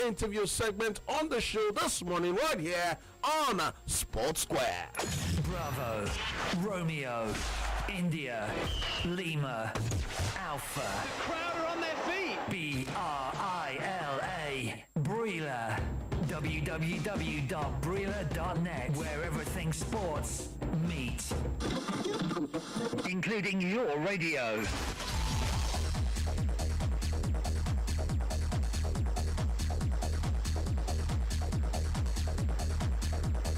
interview segment on the show this morning, right here on Sportssquare. Bravo, Romeo, India, Lima, Alpha. Crowd are on their feet. BRILA, Brila. www.brila.net, where everything sports meets, including your radio.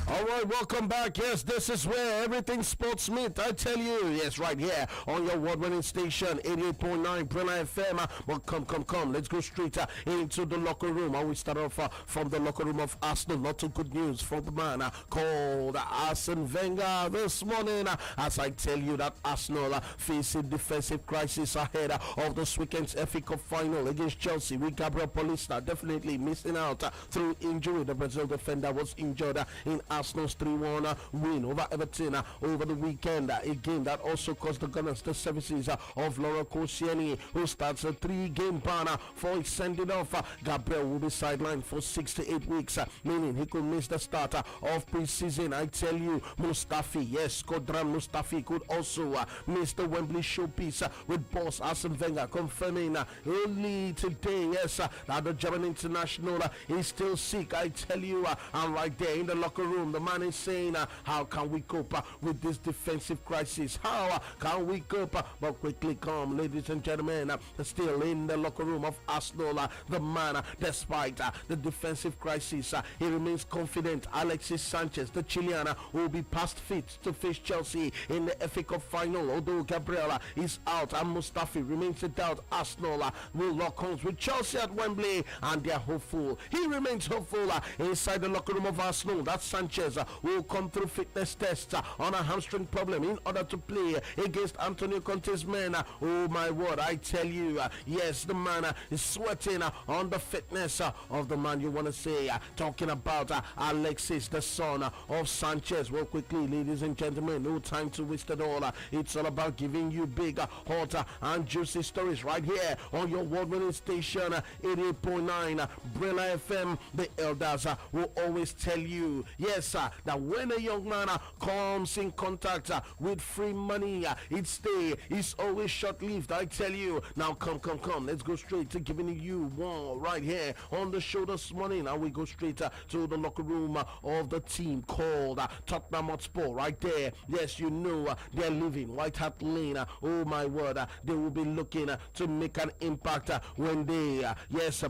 All right, welcome back. Yes, this is where everything sports meet. I tell you, yes, right here on your award-winning station, 88.9 Brilla FM. Well, come. Let's go straight into the locker room. I will start off from the locker room of Arsenal. Not too good news from the man called Arsene Wenger this morning. As I tell you that Arsenal facing defensive crisis ahead of this weekend's FA Cup final against Chelsea, with Gabriel Paulista definitely missing out through injury. The Brazil defender was injured in Arsenal's 3-1 win over Everton over the weekend. A game that also cost the Gunners the services of Laurent Koscielny, who starts a 3-game ban for sending off. Gabriel will be sidelined for 6 to 8 weeks, meaning he could miss the start of pre-season. I tell you, Mustafi, yes, Kodran Mustafi could also miss the Wembley showpiece, with boss Arsene Wenger confirming only today, yes, that the German international is still sick. I tell you, and right there in the locker room, the man is saying, how can we cope with this defensive crisis? How can we cope? But quickly come, ladies and gentlemen, still in the locker room of Arsenal, the man, despite the defensive crisis, he remains confident. Alexis Sanchez, the Chilean, will be past fit to face Chelsea in the FA Cup final. Although Gabriel is out and Mustafi remains in doubt, Arsenal will lock horns with Chelsea at Wembley, and they are hopeful. He remains hopeful inside the locker room of Arsenal that Sanchez will come through fitness tests on a hamstring problem in order to play against Antonio Conte's men. Oh my word, I tell you, yes, the man is sweating on the fitness of the man you want to say, talking about Alexis, the son of Sanchez. Well, quickly, ladies and gentlemen, no time to waste at all. It's all about giving you big, hot and juicy stories right here on your award-winning station, 88.9 Brilla FM. The elders will always tell you, yes, that when a young man comes in contact with free money, its stay is always short-lived. I tell you. Now come, let's go straight to giving you one right here on the show this morning. Now we go straight to the locker room of the team called Tottenham Hotspur right there. Yes, you know they're leaving White Hart Lane. Oh my word, they will be looking to make an impact when they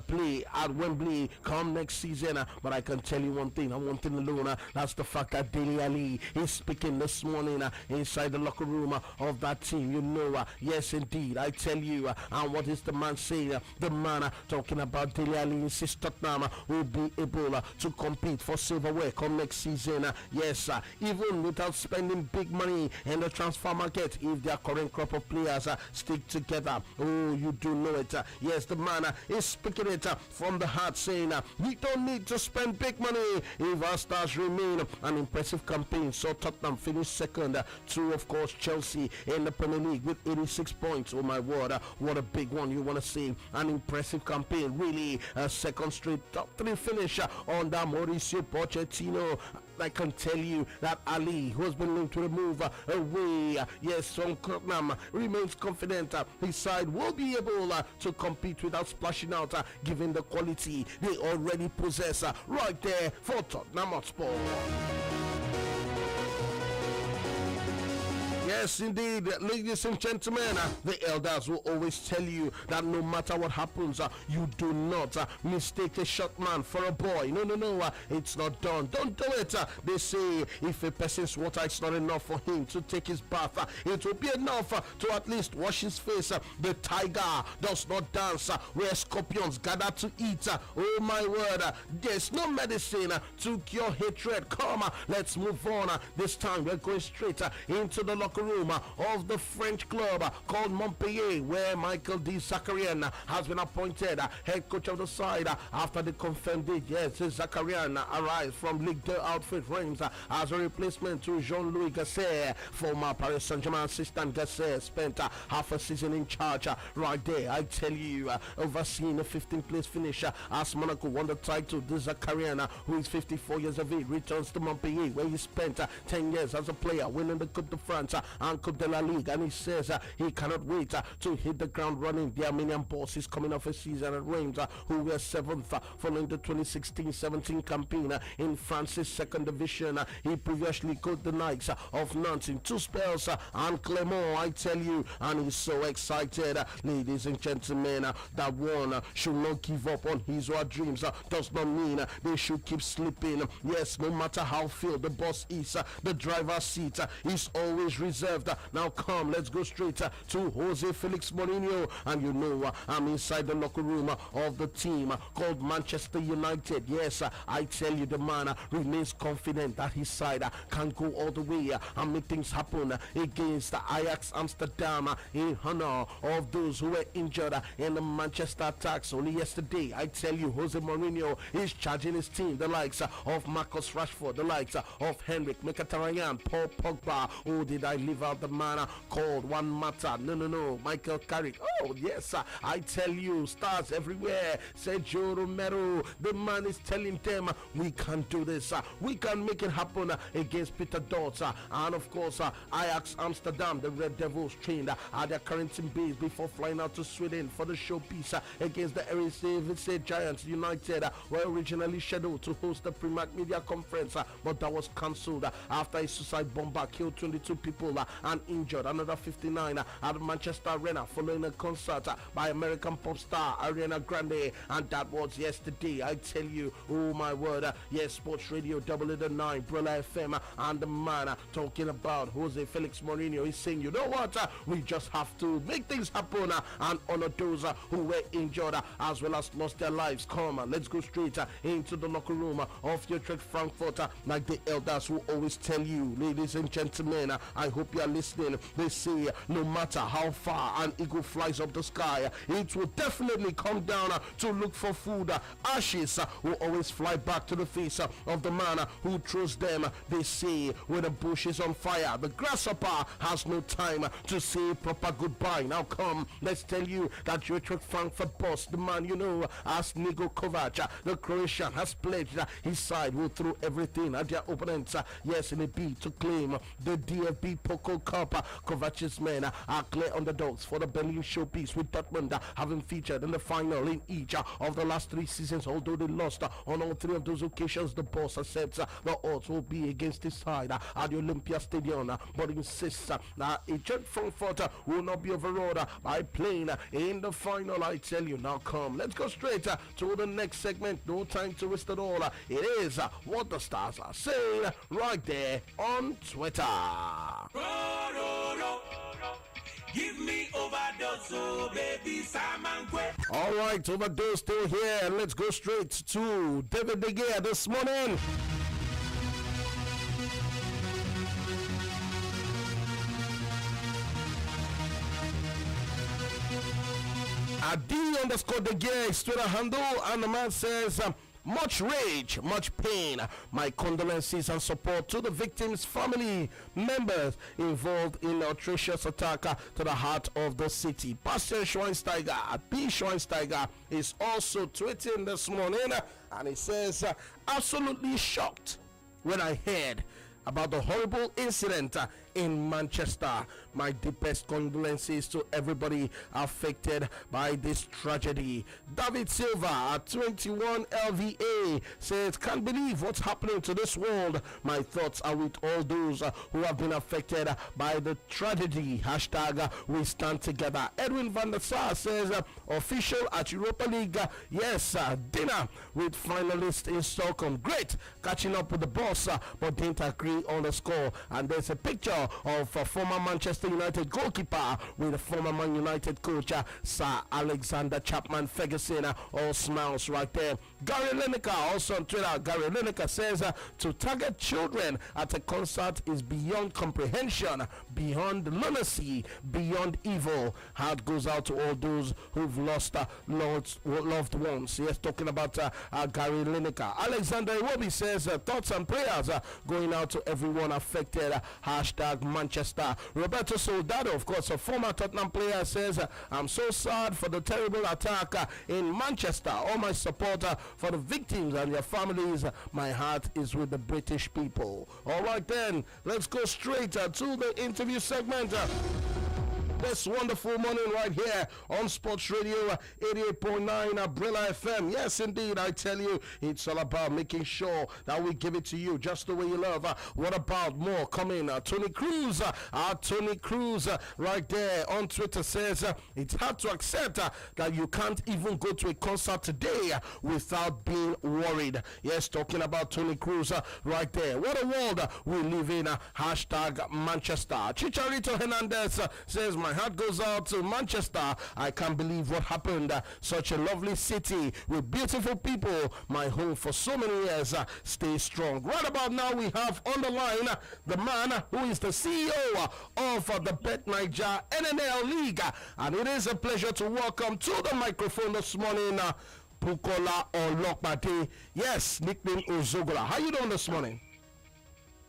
play at Wembley come next season. But I can tell you one thing, and one thing alone, that's the fact that Dele Alli is speaking this morning inside the locker room of that team. You know, yes indeed, I tell you. And what is the man saying? The man talking about Dele Alli insists Tottenham will be able to compete for silverware come next season. Yes, even without spending big money in the transfer market, if their current crop of players stick together. Oh, you do know it. Yes, the man is speaking it from the heart, saying we don't need to spend big money if our stars remain. An impressive campaign saw Tottenham finish second to, of course, Chelsea in the Premier League with 86 points. Oh my word, what a big one you want to see. An impressive campaign, really. A second straight top 3 finish under Mauricio Pochettino. I can tell you that Ali, who has been linked to the move away, yes, from Tottenham, remains confident his side will be able to compete without splashing out, given the quality they already possess right there for Tottenham Hotspur. Yes, indeed, ladies and gentlemen, the elders will always tell you that no matter what happens, you do not mistake a short man for a boy. No, it's not done. Don't do it. They say if a person's water is not enough for him to take his bath, it will be enough to at least wash his face. The tiger does not dance where scorpions gather to eat. Oh my word, there's no medicine to cure hatred. Come, let's move on. This time we're going straight into the locker room room of the French club called Montpellier, where Michael D. Zakarian has been appointed head coach of the side after they confirmed it. Yes, Zakarian arrived from Ligue 2 outfit Reims as a replacement to Jean-Louis Gasset. Former Paris Saint-Germain assistant Gasset spent half a season in charge right there. I tell you, overseeing a 15th place finish as Monaco won the title. This Zakarian, who is 54 years of age, returns to Montpellier, where he spent 10 years as a player, winning the Coupe de France and Coupe de la Ligue, and he says he cannot wait to hit the ground running. The Armenian boss is coming off a season at Reims, who were 7th following the 2016-17 campaign in France's second division. He previously coached the Knights of Nantes in 2 spells and Clermont, I tell you, and he's so excited, ladies and gentlemen, that one should not give up on his or her dreams. Does not mean they should keep sleeping. Yes, no matter how filled the bus is, the driver's seat is always reserved. Now come, let's go straight to Jose Felix Mourinho, and you know I'm inside the locker room of the team called Manchester United. Yes, I tell you, the man remains confident that his side can go all the way and make things happen against Ajax Amsterdam in honor of those who were injured in the Manchester attacks. Only yesterday, I tell you, Jose Mourinho is charging his team, the likes of Marcus Rashford, the likes of Henrik Mkhitaryan, Paul Pogba. Oh, did I leave out the man called Juan Mata? No, Michael Carrick. Oh, yes, I tell you, stars everywhere. Sergio Romero, the man is telling them, we can do this. We can make it happen against Peter Dotz. And of course, Ajax Amsterdam, the Red Devils trained at their Carrington base before flying out to Sweden for the showpiece against the Eredivisie Giants. United were originally scheduled to host the Primark Media Conference, but that was cancelled after a suicide bomber killed 22 people and injured another 59 at Manchester Arena following a concert by American pop star Ariana Grande, and that was yesterday. I tell you, oh my word, yes, Sports Radio Double the 9, Brilla FM, and the man talking about Jose Felix Mourinho is saying, you know what, we just have to make things happen and honor those who were injured as well as lost their lives. Come on, let's go straight into the locker room of Utrecht Frankfurt, like the elders who always tell you, ladies and gentlemen, I hope you are listening. They say no matter how far an eagle flies up the sky, it will definitely come down to look for food. Ashes will always fly back to the face of the man who throws them. They say when the bush is on fire, the grasshopper has no time to say proper goodbye. Now come, let's tell you that Utrecht Frankfurt boss, the man you know as Nigo Kovac, the Croatian, has pledged his side will throw everything at their opponents. Yes, in a bid to claim the DFB Pokal Cup. Kovac's men are clear underdogs for the Berlin showpiece, with Dortmund having featured in the final in each of the last 3 seasons. Although they lost on all 3 of those occasions, the boss accepts the odds will be against his side at the Olympia Stadium, but insists that Utrecht Frankfurt will not be overawed by playing in the final. I tell you, now come, let's go straight to the next segment. No time to waste at all. It is what the stars are saying right there on Twitter. Give me overdose, oh baby, Simon Quay. All right, overdose still here. Let's go straight to David De Gea this morning. @D_De Gea is Twitter handle, and the man says, much rage, much pain. My condolences and support to the victims' family members involved in the atrocious attack to the heart of the city. Bastian Schweinsteiger, B. Schweinsteiger, is also tweeting this morning, and he says, absolutely shocked when I heard about the horrible incident in Manchester. My deepest condolences to everybody affected by this tragedy. David Silva at 21 LVA says, can't believe what's happening to this world. My thoughts are with all those who have been affected by the tragedy. Hashtag we stand together. Edwin van der Sar says, official at Europa League. Yes, dinner with finalists in Stockholm. Great catching up with the boss, but didn't agree on the score. And there's a picture of former Manchester United goalkeeper with the former Man United coach Sir Alexander Chapman Ferguson. All smiles right there. Gary Lineker also on Twitter. Gary Lineker says to target children at a concert is beyond comprehension, beyond lunacy, beyond evil. Heart goes out to all those who've lost loved ones. Yes, talking about Gary Lineker. Alexander Iwobi says thoughts and prayers going out to everyone affected. Hashtag Manchester. Roberto Soldado, of course, a former Tottenham player, says I'm so sad for the terrible attack in Manchester. All my support for the victims and their families. My heart is with the British people. All right then, let's go straight to the interview segment. This wonderful morning right here on Sports Radio 88.9 Umbrella FM. Yes, indeed, I tell you, it's all about making sure that we give it to you just the way you love. What about more coming? Tony Cruz, right there on Twitter says it's hard to accept that you can't even go to a concert today without being worried. Yes, talking about Tony Cruz right there. What a world we live in. Hashtag Manchester. Chicharito Hernandez says, my heart goes out to Manchester. I can't believe what happened. Such a lovely city with beautiful people. My home for so many years. Stay strong. Right about now, we have on the line the man who is the CEO of the Bet Niger NNL League. And it is a pleasure to welcome to the microphone this morning Bukola Olokpade. Yes, nickname Ozogola. How you doing this morning?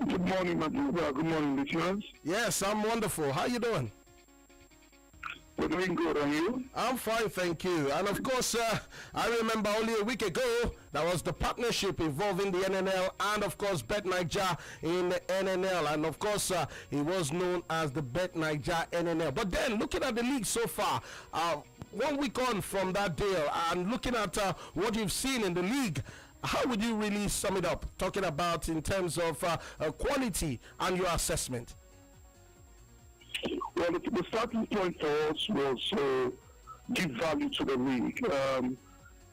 Good morning, my brother. Good morning, listeners. Yes, I'm wonderful. How you doing? We're doing good, and you? I'm fine, thank you. And of course, I remember only a week ago, there was the partnership involving the NNL and of course Bet Niger in the NNL. And of course, it was known as the Bet Niger NNL. But then, looking at the league so far, 1 week on from that deal, and looking at what you've seen in the league, how would you really sum it up, talking about in terms of quality and your assessment? Well, the starting point for us was give value to the league.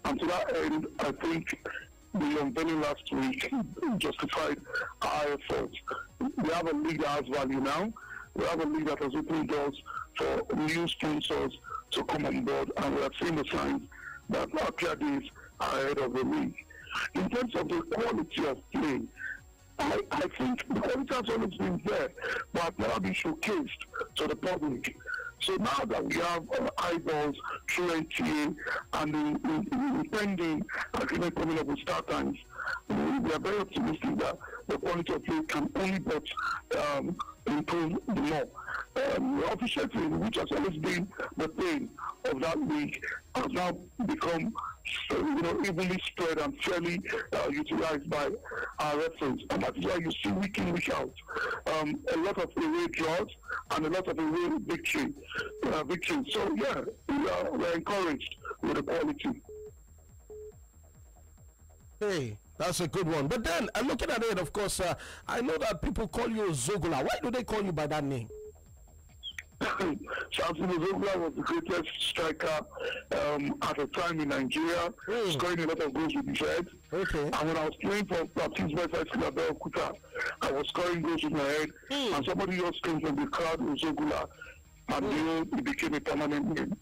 And to that end, I think the unveiling last week justified our efforts. We have a league that has value now. We have a league that has opened doors for new sponsors to come on board, and we have seen the signs that appear days ahead of the league. In terms of the quality of play, I think the quality has always been there, but never been showcased to the public. So now that we have eyeballs through NTA and the impending agreement coming up with Star Times, we are very optimistic that the quality of play can only but improve the more. Officiating, which has always been the pain of that league, has now become evenly spread and fairly utilized by our referees. And that's why you see week in, week out, a lot of away draws and a lot of away victories. So, yeah, we're encouraged with the quality. Hey, that's a good one. But then, looking at it, of course, I know that people call you Zogola. Why do they call you by that name? Samson Zogola was the greatest striker at the time in Nigeria, scoring a lot of goals with his head. Okay. And when I was playing for Baptist West High School at Kuta, I was scoring goals with my head. And somebody else came from the crowd with Zogola, and it became a permanent name.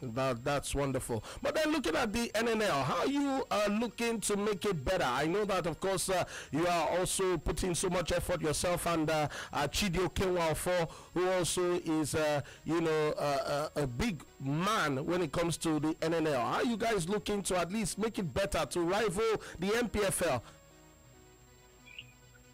That's wonderful. But then looking at the NNL, how you are looking to make it better? I know that, of course, you are also putting so much effort yourself, and Chidi Okenwafo, who also is, a big man when it comes to the NNL. How are you guys looking to at least make it better to rival the MPFL?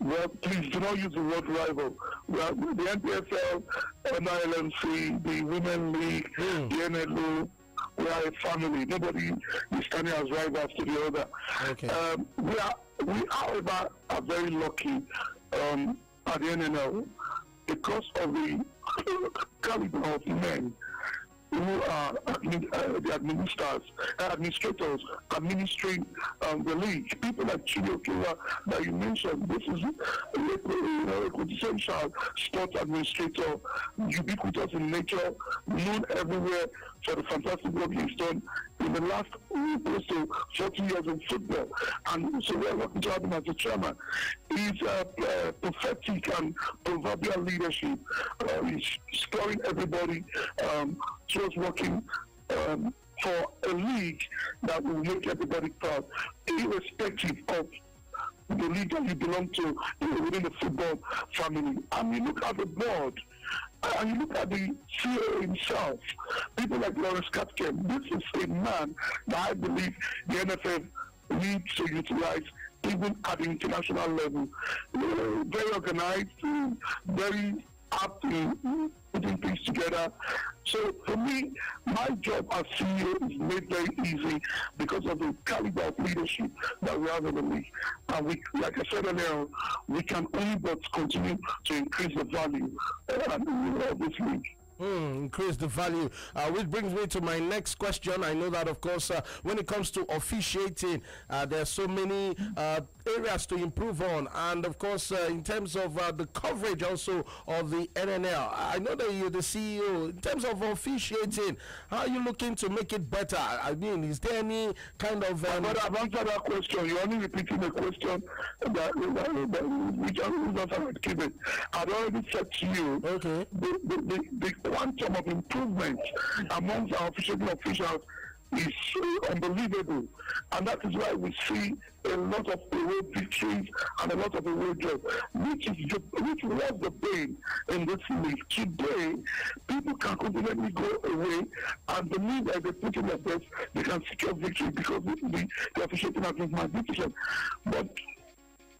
Well, please do not use the word rival. Well, the NPFL, NILMC, the Women League, the NLO, we are a family. Nobody is standing as rivals to the other. Okay. We, however, are very lucky at the NNL because of the caliber of men who are the administrators administering the league. People like Chidi Okewa that you mentioned, this is a quintessential sports administrator, ubiquitous in nature, known everywhere for the fantastic work he's done in in the last close to 40 years in football. And so we're lucky to have him as a chairman. He's prophetic and proverbial leadership. He's scoring everybody towards working for a league that will make everybody proud, irrespective of the league that you belong to within the football family. And you look at the board, and you look at the CEO himself, people like Lawrence Katkem. This is a man that I believe the NFF needs to utilize even at the international level. Very organized, very apt in putting things together. So for me, my job as CEO is made very easy because of the caliber of leadership that we have in the league. And we, like I said earlier, we can only but continue to increase the value of this league. Increase the value, which brings me to my next question. I know that, of course, when it comes to officiating, there are so many areas to improve on, and of course, in terms of the coverage also of the NNL. I know that you're the CEO. In terms of officiating, how are you looking to make it better? I mean, is there any kind of? But I've answered that question. You're only repeating the question that we given. I'd already said to you. Okay. The quantum of improvement amongst our officials is unbelievable, and that is why we see a lot of away victories and a lot of away jobs, which was the pain in this league. Today, people can confidently go away and believe that they put in their best, they can secure victory because the officiating has been magnificent. But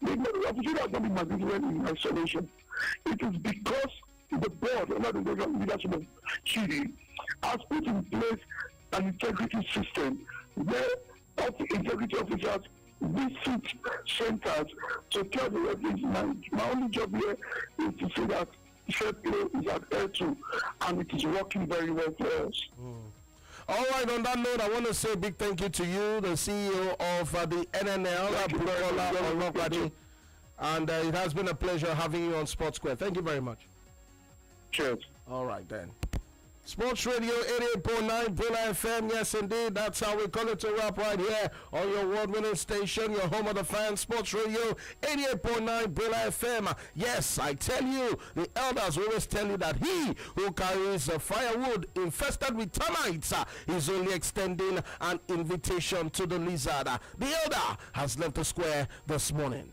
the officiating has not been magnificent in isolation. It is because the board, under the leadership of Chidi, has put in place an integrity system where integrity officers visit centers to tell the referees, my only job here is to say that fair play is adhered to, and it is working very well for us. All right, on that note, I want to say a big thank you to you, the CEO of the NNL, and it has been a pleasure having you on Sportssquare. Thank you very much. Cheers. All right, then. Sports Radio 88.9 Brilla FM. Yes, indeed. That's how we call it to wrap right here on your award-winning station, your home of the fans, Sports Radio 88.9 Brilla FM. Yes, I tell you, the elders always tell you that he who carries firewood infested with termites is only extending an invitation to the lizard. The elder has left the square this morning.